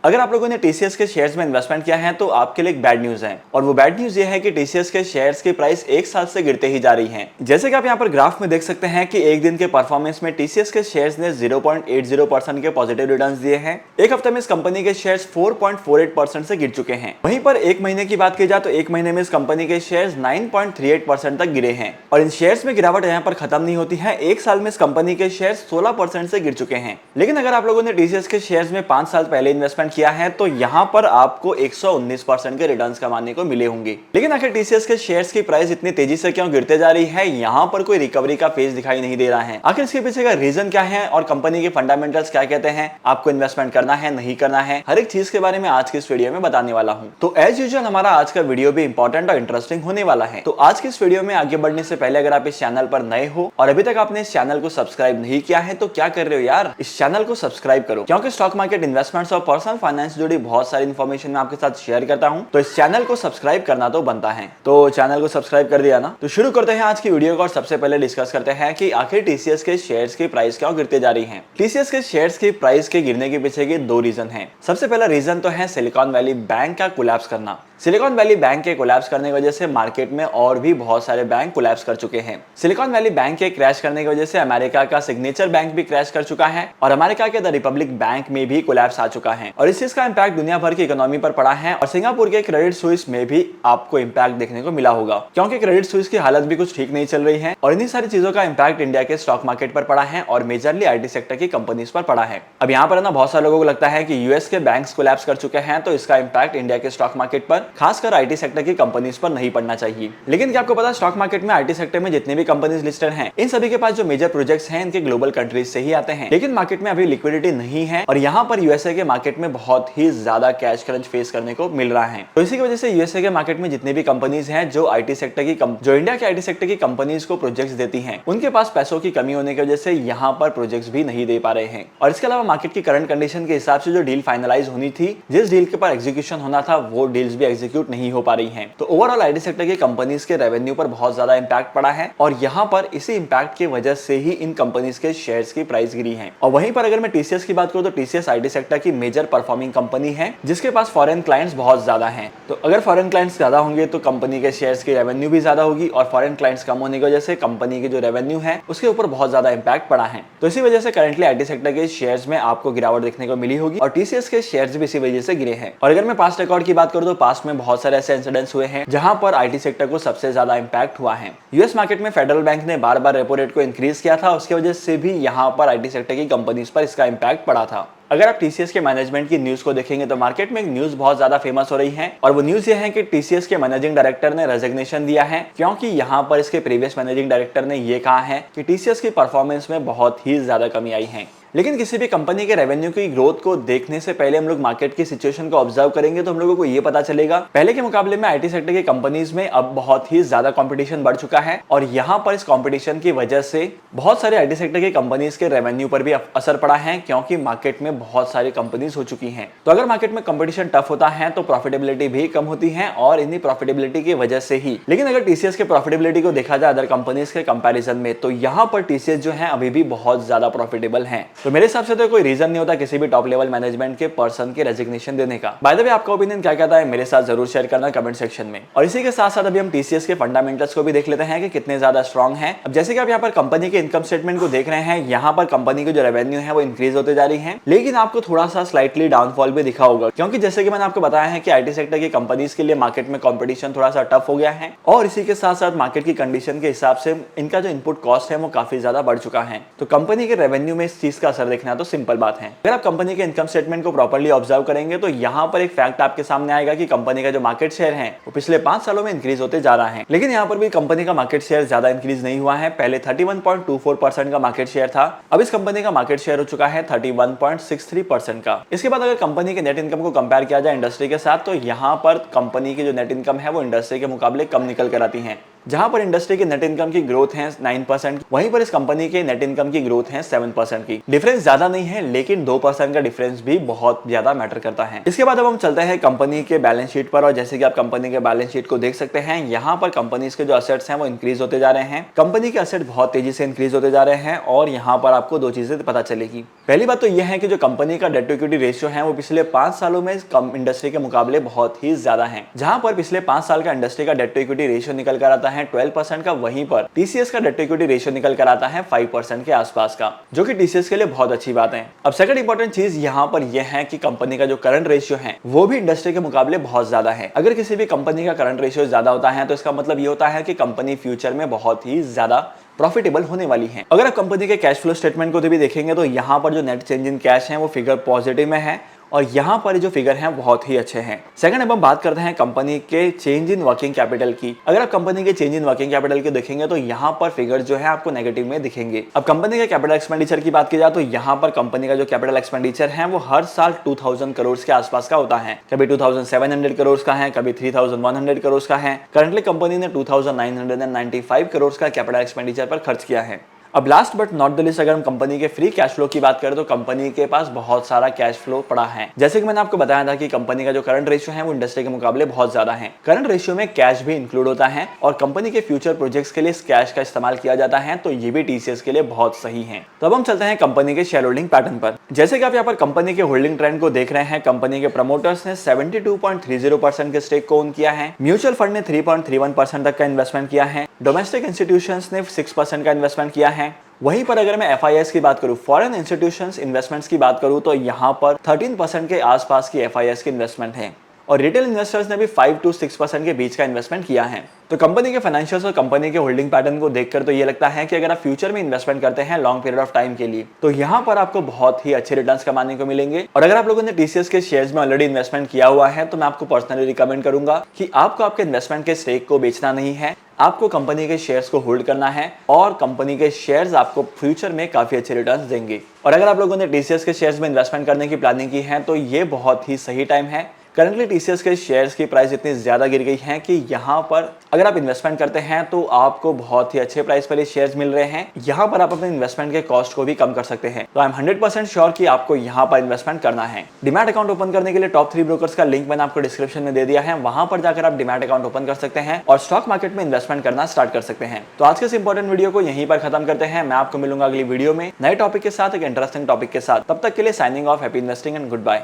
अगर आप लोगों ने टीसीएस के शेयर्स में इन्वेस्टमेंट किया है तो आपके लिए एक बैड न्यूज है, और वो बैड न्यूज ये है कि टीसीएस के शेयर्स की प्राइस एक साल से गिरते ही जा रही है। जैसे कि आप यहाँ पर ग्राफ में देख सकते हैं कि एक दिन के परफॉर्मेंस में टीसीएस के शेयर्स ने 0.80% के पॉजिटिव रिटर्न्स दिए हैं। एक हफ्ते में इस कंपनी के शेयर्स 4.48% से गिर चुके हैं। वहीं पर एक महीने की बात की जाए तो एक महीने में इस कंपनी के शेयर्स 9.38% तक गिरे हैं। और इन शेयर्स में गिरावट यहाँ पर खत्म नहीं होती है, एक साल में इस कंपनी के शेयर्स 16% से गिर चुके हैं। लेकिन अगर आप लोगों ने टीसीएस के शेयर्स में 5 साल पहले इन्वेस्टमेंट किया है तो यहाँ पर आपको 119% के रिटर्न्स कमाने को मिले होंगे। लेकिन आखिर टीसीएस के शेयर्स की प्राइस इतनी तेजी से क्यों गिरते जा रही है, यहाँ पर कोई रिकवरी का फेज दिखाई नहीं दे रहा है। आखिर इसके पीछे का रीजन क्या है और कंपनी के फंडामेंटल्स क्या कहते हैं, आपको इन्वेस्टमेंट करना है नहीं करना है, हर एक चीज के बारे में आज की इस वीडियो में बताने वाला हूँ। तो एज यूजुअल हमारा आज का वीडियो भी इंपॉर्टेंट और इंटरेस्टिंग होने वाला है। तो आज की इस वीडियो में आगे बढ़ने से पहले अगर आप इस चैनल पर नए हो और अभी तक आपने इस चैनल को सब्सक्राइब नहीं किया है तो क्या कर रहे हो यार, इस चैनल को सब्सक्राइब करो, क्योंकि स्टॉक मार्केट, इन्वेस्टमेंट्स और पर्सनल फाइनेंस से जुड़ी बहुत सारी इन्फॉर्मेशन मैं आपके साथ शेयर करता हूं, तो इस चैनल को सब्सक्राइब करना तो बनता है। तो चैनल को सब्सक्राइब कर दिया ना, तो शुरू करते हैं आज की वीडियो को। और सबसे पहले डिस्कस करते हैं कि आखिर टीसीएस के शेयर्स की प्राइस क्यों गिरते जा रही है। टीसीएस के शेयर्स की प्राइस के गिरने के पीछे के दो रीजन हैं। सबसे पहला रीजन तो है सिलिकॉन वैली बैंक का कोलैप्स करना। सिलिकॉन वैली बैंक के कोलैप्स करने की वजह से मार्केट में और भी बहुत सारे बैंक कोलैप्स कर चुके हैं। सिलिकॉन वैली बैंक के क्रैश करने की वजह से अमेरिका का सिग्नेचर बैंक भी क्रैश कर चुका है और अमेरिका के द रिपब्लिक बैंक में भी कोलैप्स आ चुका है। और इस चीज का इंपैक्ट दुनिया भर की इकोनॉमी पर पड़ा है और सिंगापुर के क्रेडिट स्विस में भी आपको इंपैक्ट देखने को मिला होगा, क्योंकि क्रेडिट स्विस की हालत भी कुछ ठीक नहीं चल रही है। और इन्हीं सारी चीजों का इंपैक्ट इंडिया के स्टॉक मार्केट पर पड़ा है और मेजरली आईटी सेक्टर की कंपनीज पर पड़ा है। अब यहाँ पर ना बहुत सारे लोगों को लगता है कि यूएस के बैंक्स कोलैप्स कर चुके हैं तो इसका इंपैक्ट इंडिया के स्टॉक मार्केट पर, खासकर आईटी सेक्टर की कंपनीज पर नहीं पड़ना चाहिए। लेकिन क्या आपको पता है स्टॉक मार्केट में, आईटी सेक्टर में जितने भी कंपनीज लिस्टेड हैं, इन सभी के पास जो मेजर प्रोजेक्ट्स हैं इनके ग्लोबल कंट्रीज से ही आते हैं। लेकिन मार्केट में अभी लिक्विडिटी नहीं है और यहाँ पर यूएसए के मार्केट में बहुत ही ज्यादा कैश क्रंच फेस करने को मिल रहा है। तो इसी की वजह से यूएसए के मार्केट में जितने भी कंपनीज हैं जो आईटी सेक्टर की जो इंडिया के आईटी सेक्टर की कंपनीज को प्रोजेक्ट्स देती हैं, उनके पास पैसों की कमी होने की वजह से यहाँ पर प्रोजेक्ट्स भी नहीं दे पा रहे हैं। और इसके अलावा मार्केट की करंट कंडीशन के हिसाब से जो डील फाइनलाइज होनी थी, जिस डील के ऊपर एग्जीक्यूशन होना था, वो डील्स भी एग्जीक्यूट नहीं हो पा रही हैं। तो ओवरऑल आईटी सेक्टर की कंपनीज के रेवेन्यू पर बहुत ज्यादा इंपैक्ट पड़ा है और यहाँ पर इसी इंपैक्ट की वजह से ही इन कंपनीज के शेयर्स की प्राइस गिरी है। और वहीं पर अगर मैं टीसीएस की बात करूं तो टीसीएस आईटी सेक्टर की मेजर परफॉर्मिंग कंपनी है जिसके पास फॉरेन क्लाइंट्स बहुत ज्यादा हैं। तो अगर फॉरेन क्लाइंट्स ज्यादा होंगे तो कंपनी के शेयर्स की रेवेन्यू भी ज्यादा होगी और फॉरेन क्लाइंट्स कम होने की वजह से कंपनी की जो रेवेन्यू है उसके ऊपर बहुत ज्यादा इंपैक्ट पड़ा है। तो इसी वजह से करंटली आईटी सेक्टर के शेयर्स में आपको गिरावट देखने को मिली होगी और टीसीएस के शेयर्स भी इसी वजह से गिरे हैं। और अगर मैं पास्ट रिकॉर्ड की बात करूं तो पास्ट में बहुत सारे ऐसे इंसिडेंट्स हुए हैं जहां पर आईटी सेक्टर को सबसे ज्यादा इंपैक्ट हुआ है। यूएस मार्केट में फेडरल बैंक ने बार बार रेपो रेट को इंक्रीज किया था, उसकी वजह से भी यहाँ पर आईटी सेक्टर की कंपनीज पर इसका इंपैक्ट पड़ा था। अगर आप टीसीएस के मैनेजमेंट की न्यूज को देखेंगे तो मार्केट में एक न्यूज बहुत ज्यादा फेमस हो रही है और वो न्यूज ये है कि टीसीएस के मैनेजिंग डायरेक्टर ने रेजिग्नेशन दिया है, क्योंकि यहाँ पर इसके प्रीवियस मैनेजिंग डायरेक्टर ने ये कहा है कि टीसीएस की परफॉर्मेंस में बहुत ही ज्यादा कमी आई है। लेकिन किसी भी कंपनी के रेवेन्यू की ग्रोथ को देखने से पहले हम लोग मार्केट की सिचुएशन को ऑब्जर्व करेंगे तो हम लोगों को ये पता चलेगा पहले के मुकाबले में आईटी सेक्टर की कंपनीज में अब बहुत ही ज्यादा कंपटीशन बढ़ चुका है और यहाँ पर इस कंपटीशन की वजह से बहुत सारे आईटी सेक्टर की कंपनीज के रेवेन्यू पर भी असर पड़ा है, क्योंकि मार्केट में बहुत सारी कंपनीज हो चुकी हैं। तो अगर मार्केट में कंपटीशन टफ होता है तो प्रॉफिटेबिलिटी भी कम होती है और इन्हीं प्रॉफिटेबिलिटी की वजह से ही। लेकिन अगर टीसीएस के प्रॉफिटेबिलिटी को देखा जाए अदर कंपनीज के कंपैरिजन में तो यहाँ पर टीसीएस जो है अभी भी बहुत ज्यादा प्रॉफिटेबल है। तो मेरे हिसाब से तो कोई रीजन नहीं होता किसी भी टॉप लेवल मैनेजमेंट के पर्सन के रेजिग्नेशन देने का। बाय द वे आपका ओपिनियन क्या कहता है मेरे साथ जरूर शेयर करना कमेंट सेक्शन में। और इसी के साथ साथ अभी हम टीसीएस के फंडामेंटल्स को भी देख लेते हैं कि कितने ज्यादा स्ट्रॉन्ग है। अब जैसे कि आप यहाँ पर कंपनी के इनकम स्टेटमेंट को देख रहे हैं, यहाँ पर कंपनी की जो रेवेन्यू है वो इंक्रीज होते जा रही है, लेकिन आपको थोड़ा सा स्लाइटली डाउनफॉल भी दिखा होगा, क्योंकि जैसे कि मैंने आपको बताया है कि आईटी सेक्टर की कंपनीज के लिए मार्केट में कंपटीशन थोड़ा सा टफ हो गया है और इसी के साथ साथ मार्केट की कंडीशन के हिसाब से इनका जो इनपुट कॉस्ट है वो काफी ज्यादा बढ़ चुका है। तो कंपनी के रेवेन्यू में इस चीज का असर देखना तो सिंपल बात है। अगर आप कंपनी के इनकम स्टेटमेंट को प्रॉपर्ली ऑब्जर्व करेंगे तो यहाँ पर एक फैक्ट आपके सामने आएगा कि कंपनी का जो मार्केट शेयर है वो पिछले 5 सालों में इंक्रीज होते जा रहा है। लेकिन यहाँ पर भी कंपनी का मार्केट शेयर ज्यादा इंक्रीज नहीं हुआ है। पहले 31.24% का मार्केट शेयर था, अब इस कंपनी का मार्केट शेयर हो चुका है 31.63% का। इसके बाद अगर कंपनी के नेट इनकम को कंपेयर किया जाए इंडस्ट्री के साथ तो यहाँ पर कंपनी की जो नेट इनकम है वो इंडस्ट्री के मुकाबले कम निकल कर आती है। जहां पर इंडस्ट्री के नेट इनकम की ग्रोथ है 9%, वहीं पर इस कंपनी के नेट इनकम की ग्रोथ है 7% की। डिफरेंस ज्यादा नहीं है, लेकिन 2% का डिफरेंस भी बहुत ज्यादा मैटर करता है। इसके बाद अब हम चलते हैं कंपनी के बैलेंस शीट पर, और जैसे कि आप कंपनी के बैलेंस शीट को देख सकते हैं, यहाँ पर कंपनी के जो असेट्स हैं वो इंक्रीज होते जा रहे हैं। कंपनी के असेट बहुत तेजी से इंक्रीज होते जा रहे हैं, और यहाँ पर आपको दो चीजें पता चलेगी। पहली बात तो यह है कि जो कंपनी का डेट टू इक्विटी रेशियो है वो पिछले 5 सालों में इंडस्ट्री के मुकाबले बहुत ही ज्यादा है। जहां पर पिछले 5 साल का इंडस्ट्री का डेट टू इक्विटी रेशियो निकल कर आता है 12% का, वहीं पर टीसीएस का डेट टू इक्विटी रेशियो निकल कर आता है 5% के आसपास का, जो कि टीसीएस के लिए बहुत अच्छी बात है। अब सेकंड इंपॉर्टेंट चीज यहाँ पर यह है कि कंपनी का जो करंट रेशियो है वो भी इंडस्ट्री के मुकाबले बहुत ज्यादा है। अगर किसी भी कंपनी का करंट रेशियो ज्यादा होता है तो इसका मतलब ये होता है कि कंपनी फ्यूचर में बहुत ही ज्यादा प्रॉफिटेबल होने वाली है। अगर आप कंपनी के कैश फ्लो स्टेटमेंट को भी देखेंगे तो यहाँ पर जो नेट चेंज इन कैश है वो फिगर पॉजिटिव में है, और यहाँ पर जो फिगर हैं बहुत ही अच्छे हैं। सेकंड अब हम बात करते हैं कंपनी के चेंज इन वर्किंग कैपिटल की। अगर आप कंपनी के चेंज इन वर्किंग कैपिटल को देखेंगे तो यहाँ पर फिगर जो है आपको नेगेटिव में दिखेंगे। अब कंपनी के कैपिटल एक्सपेंडिचर की बात की जाए तो यहाँ पर कंपनी का जो कैपिटल एक्सपेंडिचर है वो हर साल 2000 करोड़ के आसपास का होता है। कभी 2700 करोड़ का है, कभी 3100 करोड़ का है। करंटली कंपनी ने 2995 करोड़ का कैपिटल एक्सपेंडिचर पर खर्च किया है। अब last but not the list अगर हम कंपनी के फ्री कैश फ्लो की बात करें तो कंपनी के पास बहुत सारा कैश फ्लो पड़ा है। जैसे कि मैंने आपको बताया था कि कंपनी का जो करंट रेशियो है वो इंडस्ट्री के मुकाबले बहुत ज्यादा है। करंट रेशियो में कैश भी इंक्लूड होता है, और कंपनी के फ्यूचर प्रोजेक्ट्स के लिए इस कैश का इस्तेमाल किया जाता है, तो ये भी टीसीएस के लिए बहुत सही है। तो अब हम चलते हैं कंपनी के शेयर होल्डिंग पैटर्न पर। जैसे कि आप यहाँ पर कंपनी के होल्डिंग ट्रेंड को देख रहे हैं, कंपनी के प्रमोटर्स ने 72.30% के स्टेक को ओन किया है। म्यूचुअल फंड ने 3.31% तक का इन्वेस्टमेंट किया है। डोमेस्टिक इंस्टीट्यूशंस ने 6% का इन्वेस्टमेंट किया है। वहीं पर अगर मैं एफआईआईएस की बात करूं, फॉरेन इंस्टीट्यूशंस इन्वेस्टमेंट्स की बात करूं, तो यहां पर 13% के आसपास की एफआईआईएस की इन्वेस्टमेंट है, और रिटेल इन्वेस्टर्स ने भी 5 to 6% के बीच का इन्वेस्टमेंट किया है। तो कंपनी के फाइनेंशियल्स और कंपनी के होल्डिंग पैटर्न को देखकर तो ये लगता है कि अगर आप फ्यूचर में इन्वेस्टमेंट करते हैं लॉन्ग पीरियड ऑफ टाइम के लिए, तो यहाँ पर आपको बहुत ही अच्छे रिटर्न्स कमाने को मिलेंगे। और अगर आप लोगों ने टीसीएस के शेयर्स में ऑलरेडी इन्वेस्टमेंट किया हुआ है तो मैं आपको पर्सनली रिकमेंड करूंगा कि आपको आपके इन्वेस्टमेंट के स्टेक को बेचना नहीं है, आपको कंपनी के शेयर्स को होल्ड करना है, और कंपनी के शेयर्स आपको फ्यूचर में काफी अच्छे रिटर्न्स देंगे। और अगर आप लोगों ने टीसीएस के शेयर्स में इन्वेस्टमेंट करने की प्लानिंग की है तो ये बहुत ही सही टाइम है। करंटली टीसीएस के शेयर्स की प्राइस इतनी ज्यादा गिर गई है कि यहाँ पर अगर आप इन्वेस्टमेंट करते हैं तो आपको बहुत ही अच्छे प्राइस पर ये शेयर्स मिल रहे हैं। यहाँ पर आप अपने इन्वेस्टमेंट के कॉस्ट को भी कम कर सकते हैं। तो आई एम 100% श्योर कि आपको यहाँ पर इन्वेस्टमेंट करना है। डिमैट अकाउंट ओपन करने के लिए टॉप 3 ब्रोकर्स का लिंक मैंने आपको डिस्क्रिप्शन में दे दिया है, वहां पर जाकर आप डिमैट अकाउंट ओपन कर सकते हैं और स्टॉक मार्केट में इन्वेस्टमेंट करना स्टार्ट कर सकते हैं। तो आज के इस इंपॉर्टेंट वीडियो को यहीं पर खत्म करते हैं। मैं आपको मिलूंगा अगली वीडियो में नए टॉपिक के साथ, एक इंटरेस्टिंग टॉपिक के साथ। तब तक के लिए signing off, happy investing and good bye.